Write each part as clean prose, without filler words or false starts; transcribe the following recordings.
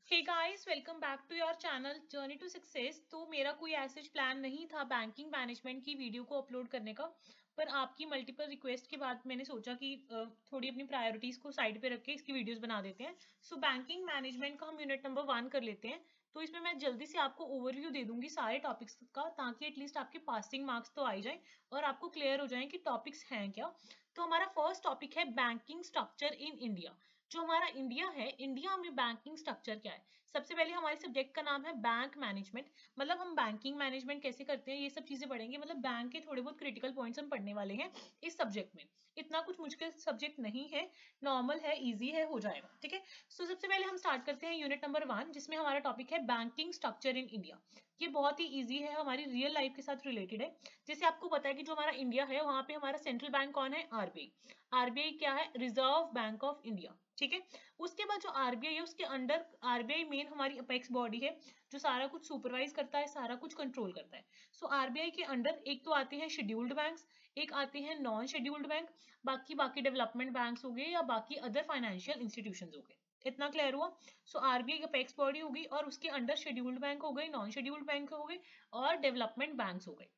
Hey guys, welcome back to your channel journey to success. तो मेरा कोई ऐसा प्लान नहीं था बैंकिंग मैनेजमेंट की वीडियो को अपलोड करने का, पर आपकी मल्टीपल रिक्वेस्ट के बाद मैंने सोचा कि थोड़ी अपनी प्रायोरिटीज को साइड पे रख के इसकी वीडियोस बना देते हैं। सो बैंकिंग मैनेजमेंट का हम यूनिट नंबर 1 कर लेते हैं। तो इसमें मैं जल्दी से आपको ओवरव्यू दे दूंगी सारे टॉपिक्स का, ताकि एटलीस्ट आपके पासिंग मार्क्स तो आ ही जाए और आपको क्लियर हो जाए कि टॉपिक्स हैं क्या। तो हमारा फर्स्ट टॉपिक है बैंकिंग स्ट्रक्चर इन इंडिया। जो हमारा इंडिया है, इंडिया में बैंकिंग स्ट्रक्चर क्या है। सबसे पहले हमारे सब्जेक्ट का नाम है बैंक मैनेजमेंट। मतलब हम बैंकिंग मैनेजमेंट कैसे करते हैं ये सब चीजें पढ़ेंगे। मतलब बैंक के थोड़े बहुत क्रिटिकल पॉइंट्स हम पढ़ने वाले हैं इस सब्जेक्ट में। इतना कुछ मुश्किल सब्जेक्ट नहीं है, नॉर्मल है, इजी है, हो जाएगा। ठीक है। सो सबसे पहले हम स्टार्ट करते हैं यूनिट नंबर 1, जिसमें हमारा टॉपिक है बैंकिंग स्ट्रक्चर इन इंडिया। ये बहुत ही इजी है, हमारी रियल लाइफ के साथ रिलेटेड है। जैसे आपको पता है कि जो हमारा इंडिया है वहां पे हमारा सेंट्रल बैंक कौन है? आरबीआई। आरबीआई क्या है? Reserve bank of India. ठीक है। उसके बाद जो आरबीआई है उसके अंडर आरबीआई मेन हमारी अपेक्स बॉडी है, जो सारा कुछ सुपरवाइज करता है, सारा कुछ कंट्रोल करता है। सो आरबीआई के अंडर एक तो आते हैं शेड्यूल्ड बैंक्स, एक आते हैं नॉन शेड्यूल्ड बैंक, बाकी बाकी डेवलपमेंट बैंक्स हो गए या बाकी अदर फाइनेंशियल इंस्टीट्यूशंस हो गए। इतना क्लियर हुआ? सो आरबीआई अपेक्स बॉडी होगी और उसके अंडर शेड्यूल्ड बैंक हो गए, नॉन शेड्यूल्ड बैंक हो गए और डेवलपमेंट बैंक्स हो गए।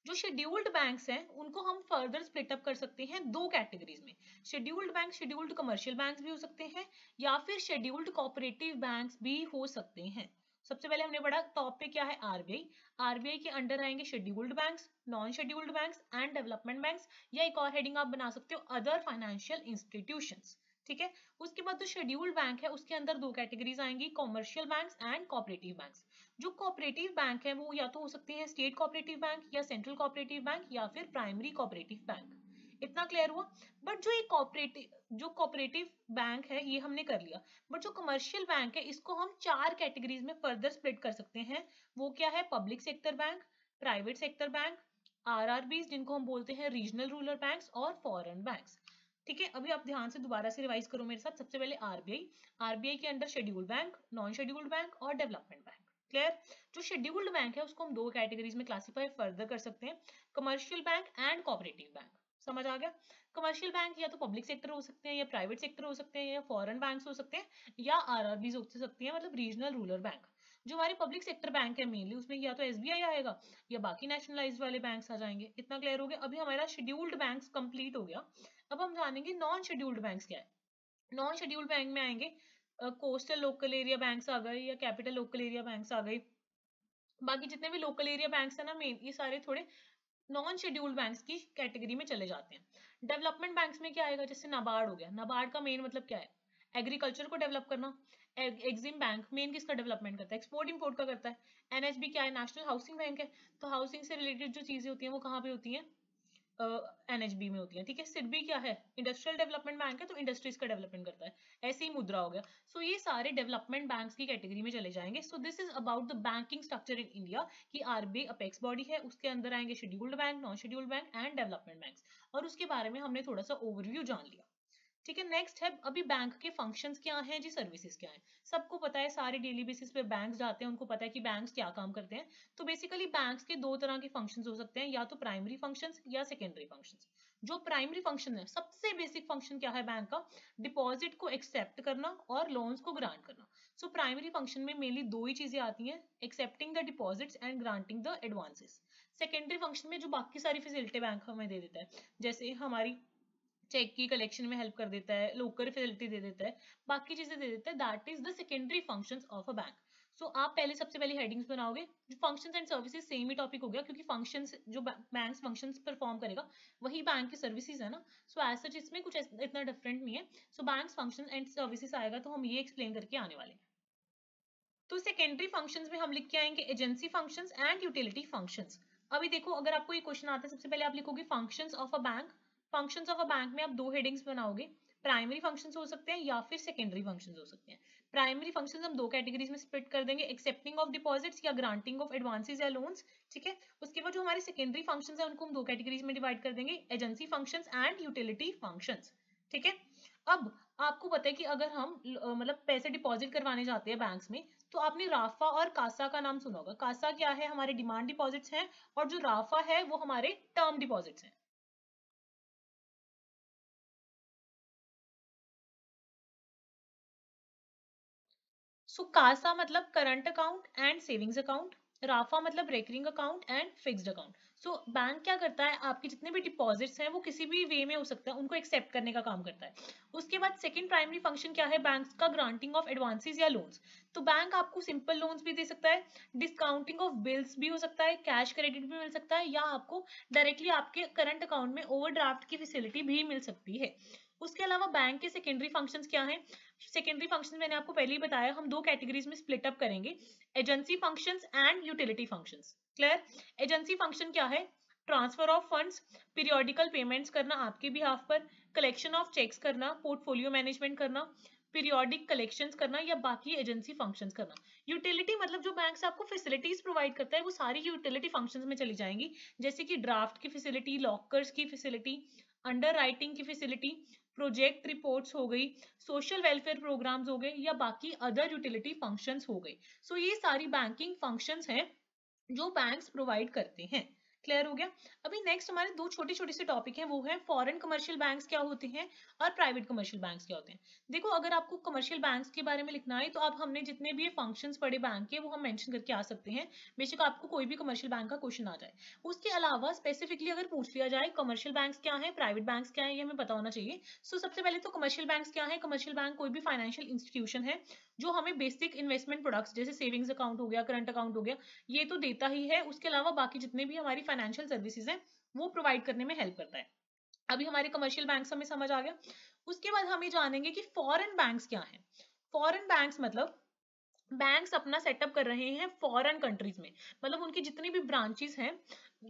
जो शेड्यूल्ड बैंक्स हैं उनको हम फर्दर स्प्लिट अप कर सकते हैं दो कैटेगरीज में। Scheduled bank, scheduled commercial banks भी हो सकते हैं या फिर शेड्यूल्ड कोऑपरेटिव बैंक्स भी हो सकते हैं। सबसे पहले हमने पढ़ा टॉप पे क्या है? आरबीआई। आरबीआई के अंडर आएंगे scheduled banks, non scheduled banks and development banks, या एक और हेडिंग आप बना सकते हो अदर फाइनेंशियल इंस्टीट्यूशंस। ठीक है। उसके बाद जो शेड्यूल्ड बैंक है उसके अंदर दो कैटेगरीज आएंगी, commercial banks and cooperative banks. जो कोऑपरेटिव बैंक है वो या तो हो सकते हैं स्टेट कोऑपरेटिव बैंक या सेंट्रल कोऑपरेटिव बैंक या फिर प्राइमरी कोऑपरेटिव बैंक। इतना क्लियर हुआ? बट जो कोऑपरेटिव बैंक है ये हमने कर लिया। बट जो कमर्शियल बैंक है इसको हम चार कैटेगरीज में फर्दर स्प्लिट कर सकते हैं। वो क्या है? Public sector bank, private sector bank, RRB जिनको हम बोलते हैं रीजनल रूरल बैंक्स, और फॉरेन बैंक्स। ठीक है। अभी आप ध्यान से दोबारा से रिवाइज करो मेरे साथ। सबसे पहले आरबीआई, आरबीआई के under scheduled bank, non scheduled bank और डेवलपमेंट बैंक। क्लियर? जो शेड्यूल्ड बैंक है उसको हम दो कैटेगरीज में क्लासिफाई फर्दर कर सकते हैं, commercial bank and cooperative bank. समझ आ गया? कमर्शियल बैंक या तो पब्लिक सेक्टर हो सकते हैं या प्राइवेट सेक्टर हो सकते हैं या फॉरेन बैंक्स हो सकते हैं या आरआरबी हो सकती है, मतलब रीजनल रूरल बैंक। जो हमारे पब्लिक सेक्टर बैंक है मेनली उसमें या तो एसबीआई आएगा या बाकी नेशनलाइज्ड वाले बैंक्स आ जाएंगे। इतना क्लियर हो गया? अभी हमारा शेड्यूल्ड बैंक्स कंप्लीट हो गया। अब हम जानेंगे नॉन शेड्यूल्ड बैंक्स क्या है। नॉन शेड्यूल्ड बैंक में आएंगे कोस्टल लोकल एरिया बैंक्स आ गए या कैपिटल लोकल एरिया बैंक्स आ गए। बाकी जितने भी लोकल एरिया बैंक्स है ना मेन, ये सारे थोड़े नॉन शेड्यूल्ड बैंक्स की कैटेगरी में चले जाते हैं। डेवलपमेंट बैंक्स में क्या आएगा? जैसे नाबार्ड हो गया। नाबार्ड का मेन मतलब क्या है? एग्रीकल्चर को डेवलप करना। एग्जिम बैंक मेन किसका डेवलपमेंट करता है? एक्सपोर्ट इंपोर्ट का करता है। एनएचबी क्या है? नेशनल हाउसिंग बैंक है। तो हाउसिंग से रिलेटेड जो चीजें होती हैं वो कहाँ पे होती हैं? एनएचबी में होती है। ठीक है। सिडबी क्या है? इंडस्ट्रियल डेवलपमेंट बैंक है, तो इंडस्ट्रीज का डेवलपमेंट करता है। ऐसे ही मुद्रा हो गया। सो ये सारे डेवलपमेंट बैंक्स की कैटेगरी में चले जाएंगे। So this is about the banking structure in India कि आरबीआई अपेक्स बॉडी है, उसके अंदर आएंगे scheduled bank, non scheduled bank and development banks, और उसके बारे में हमने थोड़ा सा ओवरव्यू जान लिया। ठीक है। नेक्स्ट है अभी बैंक के फंक्शंस क्या हैं जी, सर्विसेज क्या है। सबको पता है, सारे डेली बेसिस पे बैंक्स जाते हैं, उनको पता है कि बैंक्स क्या काम करते हैं। तो बेसिकली बैंक्स के दो तरह के फंक्शंस हो सकते हैं, या तो प्राइमरी फंक्शंस या सेकेंडरी फंक्शंस। जो प्राइमरी फंक्शन है, सबसे बेसिक फंक्शन क्या है बैंक का? डिपॉजिट को एक्सेप्ट करना और लोन्स को ग्रांट करना। सो प्राइमरी फंक्शन में मेनली दो ही चीजें आती हैं, accepting the deposits and granting the advances. Secondary function में जो बाकी सारी फैसिलिटी बैंक हमें दे देता है, जैसे हमारी चेक की कलेक्शन में हेल्प कर देता है, लोकल फैसिलिटी दे देता है, बाकी चीजें दे देता है, that is the secondary functions of a bank. So आप पहले सबसे पहले हेडिंग्स बनाओगे। फंक्शंस एंड सर्विसेज सेम ही टॉपिक हो गया, क्योंकि फंक्शंस जो बैंक फंक्शंस परफॉर्म करेगा वही बैंक की सर्विसेज है ना। सो एज सच इसमें कुछ इतना डिफरेंट नहीं है। So bank function and services आएगा तो हम ये एक्सप्लेन करके आने वाले हैं। तो सेकेंडरी फंक्शंस में हम लिख के आएंगे agency functions and utility functions. अभी देखो, अगर आपको ये क्वेश्चन आता है, सबसे पहले आप लिखोगे functions of a bank. Functions of a bank में आप दो हेडिंग्स बनाओगे, प्राइमरी फंक्शंस हो सकते हैं या फिर सेकेंडरी फंक्शंस हो सकते हैं। प्राइमरी फंक्शंस हम दो कैटेगरीज में स्प्लिट कर देंगे, एक्सेप्टिंग ऑफ डिपॉजिट्स या ग्रांटिंग ऑफ एडवांसेस या लोन्स। ठीक है। उसके बाद जो हमारे सेकेंडरी फंक्शंस है उनको हम दो कैटेगरीज में डिवाइड कर देंगे, agency functions and utility functions. ठीक है। अब आपको पता है कि अगर हम मतलब पैसे डिपॉजिट करवाने जाते हैं बैंक्स में, तो आपने राफा और कासा का नाम सुना होगा। कासा क्या है? हमारे डिमांड डिपॉजिट्स हैं, और जो राफा है वो हमारे टर्म डिपॉजिट्स हैं। सो कासा मतलब current account and savings account, RAFA मतलब recurring account and fixed account. So bank क्या करता है, आपके जितने भी डिपॉजिट्स हैं वो किसी भी वे में हो सकता है, उनको एक्सेप्ट करने का काम करता है। उसके बाद सेकंड प्राइमरी फंक्शन क्या है बैंक का, ग्रांटिंग ऑफ एडवांसेस या लोन्स। तो बैंक आपको सिंपल लोन्स भी दे सकता है, डिस्काउंटिंग ऑफ बिल्स भी हो सकता है, कैश क्रेडिट भी मिल सकता है, या आपको डायरेक्टली आपके करंट अकाउंट में ओवरड्राफ्ट की फैसिलिटी भी मिल सकती है। उसके अलावा बैंक के सेकेंडरी फंक्शंस क्या हैं, सेकेंडरी फंक्शन मैंने आपको पहले ही बताया, हम दो कैटेगरीज में स्प्लिट अप करेंगे, agency functions and utility functions. Clear? Agency function क्या है, transfer of funds, periodical payments करना आपके बिहाफ पर, कलेक्शन ऑफ चेक्स करना, पोर्टफोलियो मैनेजमेंट करना, पीरियोडिक कलेक्शंस करना, या बाकी एजेंसी फंक्शंस करना। यूटिलिटी मतलब जो बैंक से आपको फैसिलिटीज प्रोवाइड करता है वो सारी यूटिलिटी फंक्शंस में चली जाएंगी, जैसे कि ड्राफ्ट की फैसिलिटी, लॉकर्स की फैसिलिटी, अंडर राइटिंग की फैसिलिटी, प्रोजेक्ट रिपोर्ट्स हो गई, सोशल वेलफेयर प्रोग्राम्स हो गए, या बाकी अदर यूटिलिटी फंक्शंस हो गए। सो ये सारी बैंकिंग फंक्शंस हैं जो बैंक्स प्रोवाइड करते हैं। क्लियर हो गया? अभी नेक्स्ट हमारे दो छोटे छोटे से टॉपिक हैं, वो है फॉरेन कमर्शियल बैंक्स क्या होते हैं और प्राइवेट कमर्शियल बैंक्स क्या होते हैं। देखो, अगर आपको कमर्शियल बैंक्स के बारे में लिखना है तो अब हमने जितने भी फंक्शंस पढ़े बैंक के वो हम मेंशन करके आ सकते हैं, बेशक आपको कोई भी कमर्शियल बैंक का क्वेश्चन आ जाए। उसके अलावा स्पेसिफिकली अगर पूछ लिया जाए कमर्शियल बैंक्स क्या है, प्राइवेट बैंक्स क्या है, ये हमें पता होना चाहिए। सो सबसे पहले तो कमर्शियल बैंक्स क्या है, कमर्शियल बैंक कोई भी फाइनेंशियल इंस्टीट्यूशन है जो हमें बेसिक इन्वेस्टमेंट प्रोडक्ट्स जैसे सेविंग्स अकाउंट हो गया, करंट अकाउंट हो गया, ये तो देता ही है, उसके अलावा बाकी जितने भी हमारी फाइनेंशियल सर्विसेज हैं वो प्रोवाइड करने में हेल्प करता है। अभी हमारे कमर्शियल बैंक्स हमें समझ आ गया। उसके बाद हम ये जानेंगे कि फॉरेन बैंक्स क्या है। फॉरेन बैंक्स मतलब बैंक्स अपना सेटअप कर रहे हैं फॉरेन कंट्रीज में, मतलब उनकी जितनी भी ब्रांचेस हैं,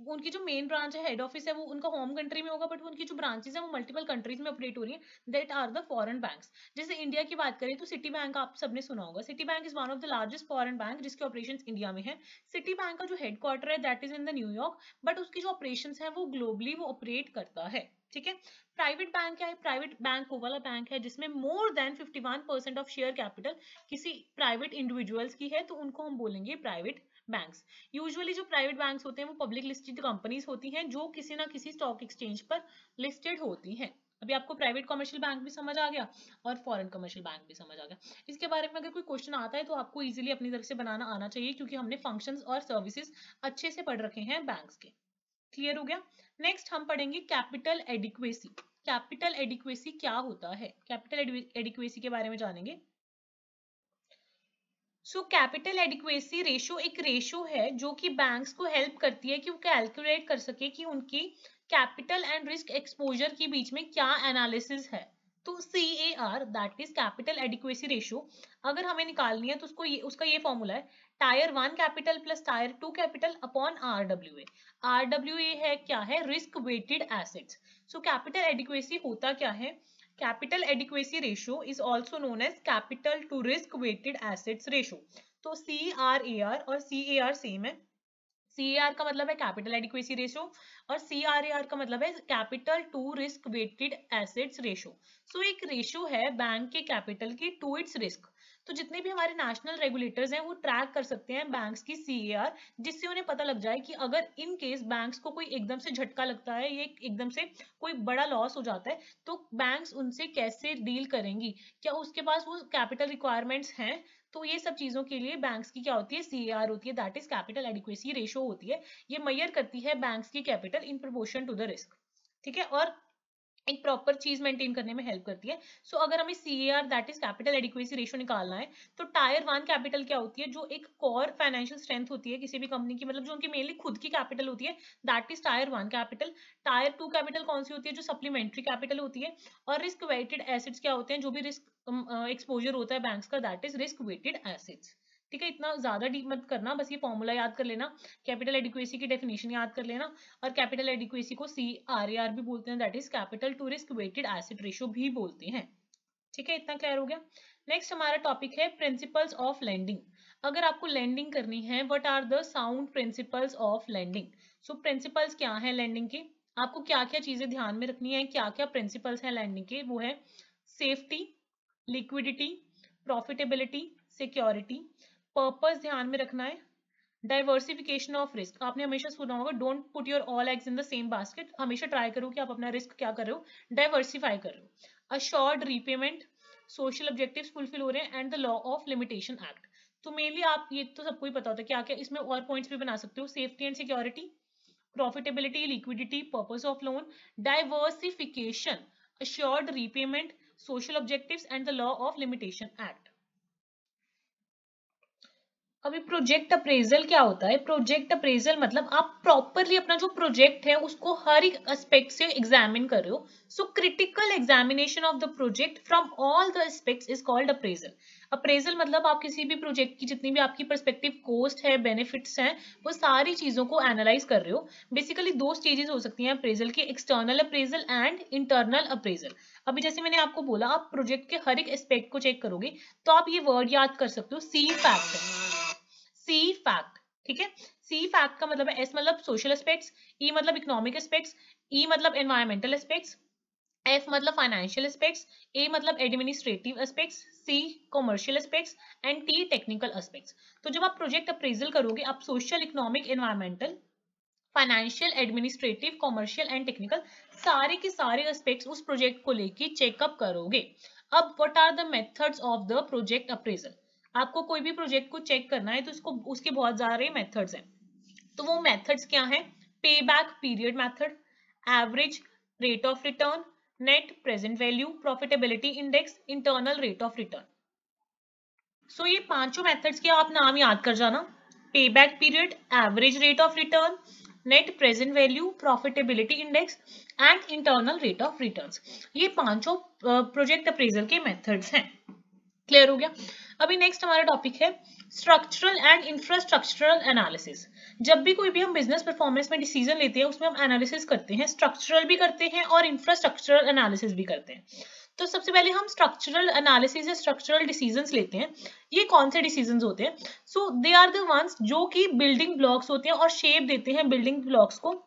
उनकी जो मेन ब्रांच है, हेड ऑफिस है, वो उनका होम कंट्री में होगा, बट उनकी जो ब्रांचेस है वो मल्टीपल कंट्रीज में ऑपरेट हो रही है, that are the foreign banks. जैसे इंडिया की बात करें तो सिटी बैंक आप सबने सुना होगा, city bank is one of the largest foreign bank जिसके ऑपरेशंस इंडिया में है। सिटी बैंक का जो हेडक्वार्टर है that is in the New York, but उसकी जो ऑपरेशंस है वो ग्लोबली वो ऑपरेट करता है। ठीक है? प्राइवेट बैंक क्या है, प्राइवेट बैंक वो वाला बैंक है जिसमें more than 51% of share capital किसी प्राइवेट इंडिविजुअल्स की है, तो उनको हम बोलेंगे प्राइवेट बैंक्स। यूजुअली जो प्राइवेट बैंक्स होते हैं वो पब्लिक लिस्टेड कंपनीज होती हैं जो किसी ना किसी स्टॉक एक्सचेंज पर लिस्टेड होती हैं। अभी आपको प्राइवेट कमर्शियल बैंक भी समझ आ गया और फॉरेन कमर्शियल बैंक भी समझ आ गया। इसके बारे में अगर कोई क्वेश्चन आता है तो आपको इजीली अपनी तरफ से बनाना आना चाहिए, क्योंकि हमने फंक्शंस और सर्विसेज अच्छे से पढ़ रखे हैं बैंक्स के। क्लियर हो गया? नेक्स्ट हम पढ़ेंगे कैपिटल एडिक्वेसी। कैपिटल एडिक्वेसी क्या होता है, कैपिटल एडिक्वेसी के बारे में जानेंगे। सो कैपिटल एडिक्वेसी रेशो एक रेशो है जो कि बैंक्स को हेल्प करती है कि वो कैलकुलेट कर सके कि उनकी कैपिटल एंड रिस्क एक्सपोजर के बीच में क्या एनालिसिस है। तो CAR that is capital adequacy ratio अगर हमें निकालनी है तो उसका ये फॉर्मूला है, tier 1 capital plus tier 2 capital upon RWA। RWA है क्या है, risk weighted assets. So capital adequacy होता क्या है, capital adequacy ratio is also known as capital to risk weighted assets ratio. तो CRAR और CAR सेम है। CAR का मतलब है कैपिटल एडिक्वेसी रेशियो और CRAR का मतलब है capital to risk weighted assets ratio. So एक रेशियो है बैंक के कैपिटल की टू इट्स रिस्क। तो जितने भी हमारे नेशनल रेगुलेटर्स हैं वो ट्रैक कर सकते हैं बैंक्स की CAR, जिससे उन्हें पता लग जाए कि अगर इन केस बैंक्स को कोई एकदम से झटका लगता है, ये एकदम से कोई बड़ा लॉस हो जाता है, तो बैंक्स उनसे कैसे डील करेंगी, क्या उसके पास वो कैपिटल रिक्वायरमेंट्स हैं। तो ये सब चीजों के लिए बैंक्स की क्या होती है, CAR होती है, that is capital adequacy ratio होती है। ये मेजर करती है बैंक्स की capital in proportion to the risk. ठीक है? और एक प्रॉपर चीज मेंटेन करने में हेल्प करती है। सो अगर हमें CAR that is capital adequacy ratio निकालना है तो टायर 1 कैपिटल क्या होती है, जो एक कोर फाइनेंशियल स्ट्रेंथ होती है किसी भी कंपनी की, मतलब जो उनकी मेनली खुद की कैपिटल होती है, that is tyre 1 capital. Tyre 2 capital कौन सी होती है, जो सप्लीमेंट्री कैपिटल होती है। और रिस्क वेटेड एसेट्स क्या होते हैं, जो भी रिस्क एक्सपोजर होता है बैंक्स का, that is risk weighted assets. ठीक है? इतना ज्यादा डीप मत करना, बस ये फॉर्मूला याद कर लेना, कैपिटल एडिक्वेसी की डेफिनेशन याद कर लेना। और कैपिटल एडिक्वेसी को CRAR भी बोलते हैं, that is capital to risk weighted asset ratio भी बोलते हैं। ठीक है? इतना क्लियर हो गया? नेक्स्ट हमारा टॉपिक है प्रिंसिपल्स ऑफ लेंडिंग। अगर आपको लेंडिंग करनी है, what are the sound principles of lending. So principles क्या है लेंडिंग के, आपको क्या क्या चीजें ध्यान में रखनी है, क्या क्या प्रिंसिपल्स हैं लेंडिंग के, वो है safety, liquidity, profitability, security, purpose ध्यान में रखना है, डाइवर्सिफिकेशन ऑफ रिस्क। आपने हमेशा सुना होगा don't put your all eggs in the same basket, हमेशा ट्राई करो कि आप अपना रिस्क क्या कर रहे हो, डाइवर्सिफाई कर रहे हो। Assured repayment, social objectives fulfil हो रहे हैं, and the law of limitation act. तो मेनली आप ये तो सबको ही पता होता है, क्या क्या इसमें और पॉइंट्स भी बना सकते हो, safety and security, profitability, liquidity, purpose of loan, diversification, assured repayment, social objectives and the law of limitation act। अभी प्रोजेक्ट अप्रेजल क्या होता है? प्रोजेक्ट अप्रेजल मतलब आप प्रॉपरली अपना जो प्रोजेक्ट है उसको हर एक एस्पेक्ट से एग्जामिन कर रहे हो। So critical examination of the project from all the aspects is called appraisal. Appraisal मतलब आप किसी भी प्रोजेक्ट की जितनी भी आपकी पर्सपेक्टिव कॉस्ट है, बेनिफिट्स हैं, वो सारी चीजों को एनालाइज कर रहे हो। बेसिकली दो स्टेजेस हो सकती हैं अप्रेजल की, external appraisal and internal appraisal. अभी जैसे मैंने आपको बोला, आप प्रोजेक्ट के हर एक एस्पेक्ट को चेक करोगे, तो आप ये वर्ड याद कर सकते हो, सी फैक्ट। सी फैक्ट, ठीक है। सी फैक्ट का मतलब है, एस मतलब सोशल एस्पेक्ट्स, ई मतलब इकोनॉमिक एस्पेक्ट्स, ई मतलब एनवायरमेंटल एस्पेक्ट्स, एफ मतलब फाइनेंशियल एस्पेक्ट्स, ए मतलब administrative aspects, C commercial aspects and T technical aspects. तो जब आप प्रोजेक्ट अप्रेजल करोगे, आप social, economic, environmental, financial, administrative, commercial and technical सारे के सारे एस्पेक्ट्स उस प्रोजेक्ट को लेके चेकअप करोगे। अब what are the methods of the project appraisal? आपको कोई भी प्रोजेक्ट को चेक करना है तो उसको उसके बहुत सारे मेथड्स हैं। तो वो मेथड्स क्या हैं? Payback period method, average rate of return, net present value, profitability index, internal rate of return. So ये पांचों मेथड्स के आप नाम याद कर जाना, पे back period, average rate of return, net present value, profitability index and internal rate of returns. ये पांचों प्रोजेक्ट अप्रेजल के मेथड्स हैं। क्लियर हो गया? अभी नेक्स्ट हमारा टॉपिक है स्ट्रक्चरल एंड इंफ्रास्ट्रक्चरल एनालिसिस। जब भी कोई भी हम बिजनेस परफॉर्मेंस में डिसीजन लेते हैं, उसमें हम एनालिसिस करते हैं, स्ट्रक्चरल भी करते हैं और इंफ्रास्ट्रक्चरल एनालिसिस भी करते हैं। तो सबसे पहले हम स्ट्रक्चरल एनालिसिस या स्ट्रक्चरल डिसीजंस लेते हैं। ये कौन से डिसीजंस होते हैं? सो दे आर द वंस जो कि बिल्डिंग ब्लॉक्स होते हैं और शेप देते हैं बिल्डिंग ब्लॉक्स को।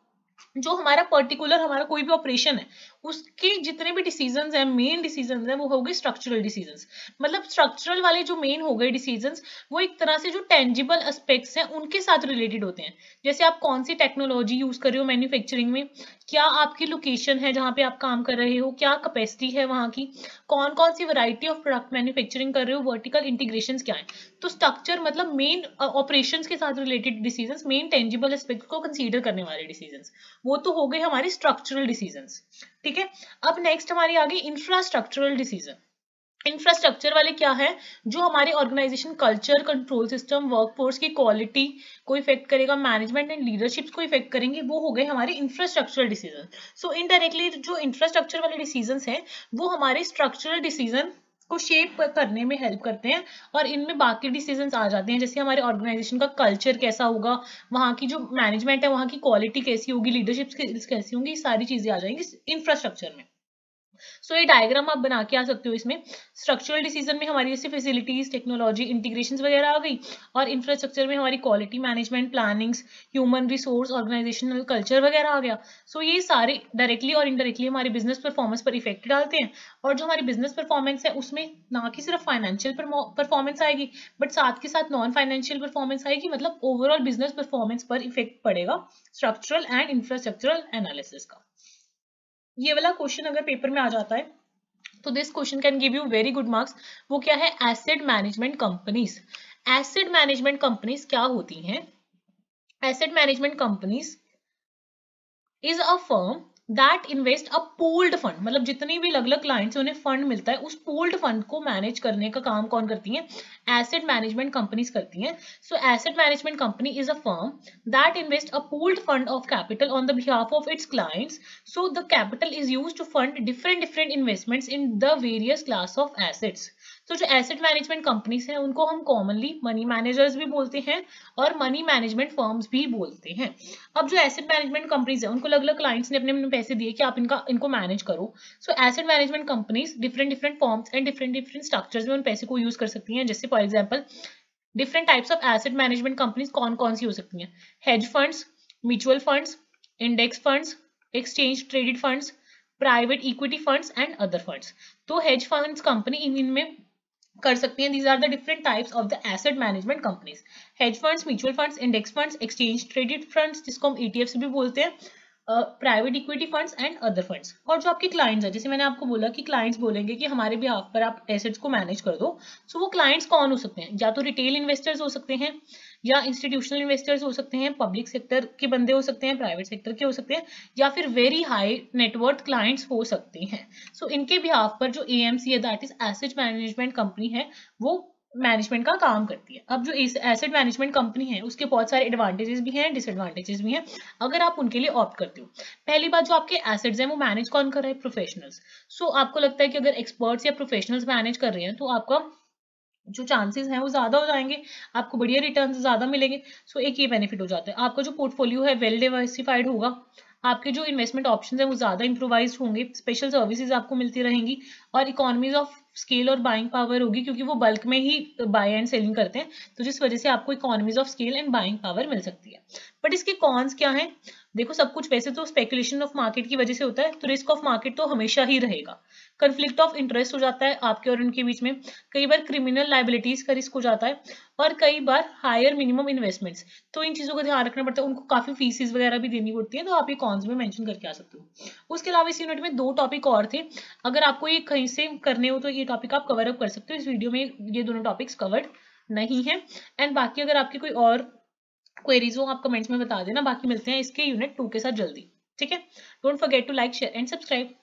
जो हमारा पर्टिकुलर हमारा कोई भी ऑपरेशन है, उसके जितने भी डिसीजंस हैं, मेन डिसीजंस हैं, वो हो गए स्ट्रक्चरल डिसीजंस। मतलब स्ट्रक्चरल वाले जो मेन हो गए डिसीजंस, वो एक तरह से जो टेंजिबल एस्पेक्ट्स हैं उनके साथ रिलेटेड होते हैं। जैसे आप कौन सी टेक्नोलॉजी यूज कर रहे हो मैन्युफैक्चरिंग में, क्या आपकी लोकेशन है जहां पे आप काम कर रहे हो, क्या कैपेसिटी है वहां की, कौन कौन सी वैरायटी ऑफ प्रोडक्ट मैन्युफैक्चरिंग कर रहे हो, वर्टिकल इंटीग्रेशन क्या है। तो स्ट्रक्चर मतलब मेन ऑपरेशंस के साथ related decisions, main tangible aspect को कंसीडर करने वाले डिसीजंस, वो तो हो गए हमारे स्ट्रक्चरल डिसीजंस। ठीक है। अब नेक्स्ट हमारी आ गई इंफ्रास्ट्रक्चरल डिसीजन। इंफ्रास्ट्रक्चर वाले क्या है? जो हमारे organisation culture, control system, workforce की क्वालिटी को इफेक्ट करेगा, मैनेजमेंट एंड लीडरशिप को इफेक्ट करेंगे, वो हो गए हमारे इंफ्रास्ट्रक्चरल डिसीजन। सो इनडायरेक्टली जो इंफ्रास्ट्रक्चर वाले डिसीजंस हैं, वो हमारे स्ट्रक्चरल डिसीजन को शेप करने में हेल्प करते हैं, और इनमें बाकी डिसीजंस आ जाते हैं, जैसे हमारे ऑर्गेनाइजेशन का कल्चर कैसा होगा, वहाँ की जो मैनेजमेंट है वहाँ की क्वालिटी कैसी होगी, लीडरशिप स्किल्स कैसी होंगी, सारी चीजें आ जाएंगी इंफ्रास्ट्रक्चर में। सो ये डायग्राम आप बना के आ सकते हो इसमें। स्ट्रक्चरल डिसीजन में हमारी जैसे फैसिलिटीज, टेक्नोलॉजी, इंटीग्रेशंस वगैरह आ गई, और इंफ्रास्ट्रक्चर में हमारी quality management, plannings, human resource, organisational culture वगैरह आ गया। सो ये सारे डायरेक्टली और इनडायरेक्टली हमारी बिजनेस परफॉर्मेंस पर इफेक्ट डालते हैं। और जो हमारी बिजनेस परफॉर्मेंस है उसमें ना कि सिर्फ फाइनेंशियल परफॉर्मेंस आएगी, बट साथ के साथ नॉन फाइनेंशियल परफॉर्मेंस आएगी, मतलब ओवरऑल बिजनेस परफॉर्मेंस पर इफेक्ट पड़ेगा स्ट्रक्चरल एंड इंफ्रास्ट्रक्चरल एनालिसिस का। ये वाला क्वेश्चन अगर पेपर में आ जाता है तो this question can give you very good marks. वो क्या है? Asset management companies. Asset management companies क्या होती हैं? Asset management companies is a firm that invest a pooled fund, मतलब जितने भी अलग अलग क्लाइंट्स उन्हें फंड मिलता है, उस पूल्ड फंड को मैनेज करने का काम कौन करती है? एसेट मैनेजमेंट कंपनीज करती हैं। So asset management company is a firm that invest a pooled fund of capital on the behalf of its clients. So the capital is used to fund different investments in the various class of assets. तो जो asset management companies हैं उनको हम commonly money managers भी बोलते हैं और money management firms भी बोलते हैं। अब जो एसेट मैनेजमेंट कंपनीज है उनको अलग अलग क्लाइंट्स ने अपने अपने पैसे दिए कि आप इनको मैनेज करो। So asset management companies different forms and different structures में उन पैसे को यूज कर सकती हैं। जैसे for example different types of asset management companies कौन कौन सी हो सकती हैं? Hedge funds, mutual funds, index funds, exchange traded funds, private equity funds and other funds. तो हेज फंड्स कंपनी इनमें कर सकती हैं। These are the different types of the asset management companies. Hedge funds, mutual funds, index funds, exchange traded funds जिसको हम ETF भी बोलते हैं, private equity funds and other funds. और जो आपके क्लाइंट्स हैं, जैसे मैंने आपको बोला कि क्लाइंट्स बोलेंगे कि हमारे बिहाफ पर आप एसेट्स को मैनेज कर दो, सो वो क्लाइंट्स कौन हो सकते हैं? या तो रिटेल इन्वेस्टर्स हो सकते हैं, या इंस्टीट्यूशनल इन्वेस्टर्स हो सकते हैं, पब्लिक सेक्टर के बंदे हो सकते हैं, प्राइवेट सेक्टर के हो सकते हैं, या फिर वेरी हाई नेटवर्थ क्लाइंट्स हो सकते हैं। सो इनके बिहाफ पर जो एएमसी है, that is asset management company है, वो मैनेजमेंट का काम करती है। अब जो एसेट मैनेजमेंट कंपनी है उसके बहुत सारे एडवांटेजेस भी हैं, डिसएडवांटेजेस भी हैं, अगर आप उनके लिए ऑप्ट करते हो। पहली बात, जो आपके एसेट्स हैं वो मैनेज कौन कर रहा है? प्रोफेशनल्स। सो आपको लगता है कि अगर एक्सपर्ट्स या प्रोफेशनल्स मैनेज कर रहे हैं तो आपका जो चांसेस हैं वो ज्यादा हो जाएंगे, आपको बढ़िया रिटर्न ज्यादा मिलेंगे। सो एक ये बेनिफिट हो जाता है। आपका जो पोर्टफोलियो है वेल डिवर्सिफाइड होगा, आपके जो इन्वेस्टमेंट ऑप्शंस हैं वो ज्यादा इंप्रोवाइज होंगे, स्पेशल सर्विसेज आपको मिलती रहेंगी, और इकोनॉमीज ऑफ स्केल और बाइंग पावर होगी, क्योंकि वो बल्क में ही बाय एंड सेलिंग करते हैं, तो जिस वजह से आपको economies of scale and buying power मिल सकती है। बट इसके कॉन्स क्या हैं? देखो, सब कुछ वैसे तो स्पेकुलेशन ऑफ मार्केट की वजह से होता है, तो रिस्क ऑफ मार्केट तो हमेशा ही रहेगा। कंफ्लिक्ट ऑफ इंटरेस्ट हो जाता है आपके और उनके बीच में, कई बार क्रिमिनल लाइबिलिटीज का रिस्क हो जाता है, और कई बार हायर मिनिमम इन्वेस्टमेंट्स। तो इन चीजों का ध्यान रखना पड़ता है, उनको काफी फीसिस वगैरह भी देनी पड़ती है, तो आप ये कॉन्स में मेंशन करके आ सकते हो। उसके अलावा इस यूनिट में 2 टॉपिक और थे, अगर आपको ये कहीं से करने हो तो ये टॉपिक आप कवर अप कर सकते हो। इस वीडियो में ये दोनों टॉपिक्स कवर्ड नहीं है। एंड बाकी अगर आपकी कोई और क्वेरीज हो आप कमेंट्स में बता देना। बाकी मिलते हैं इसके यूनिट 2 के साथ जल्दी। ठीक है, don't forget to like, share and subscribe.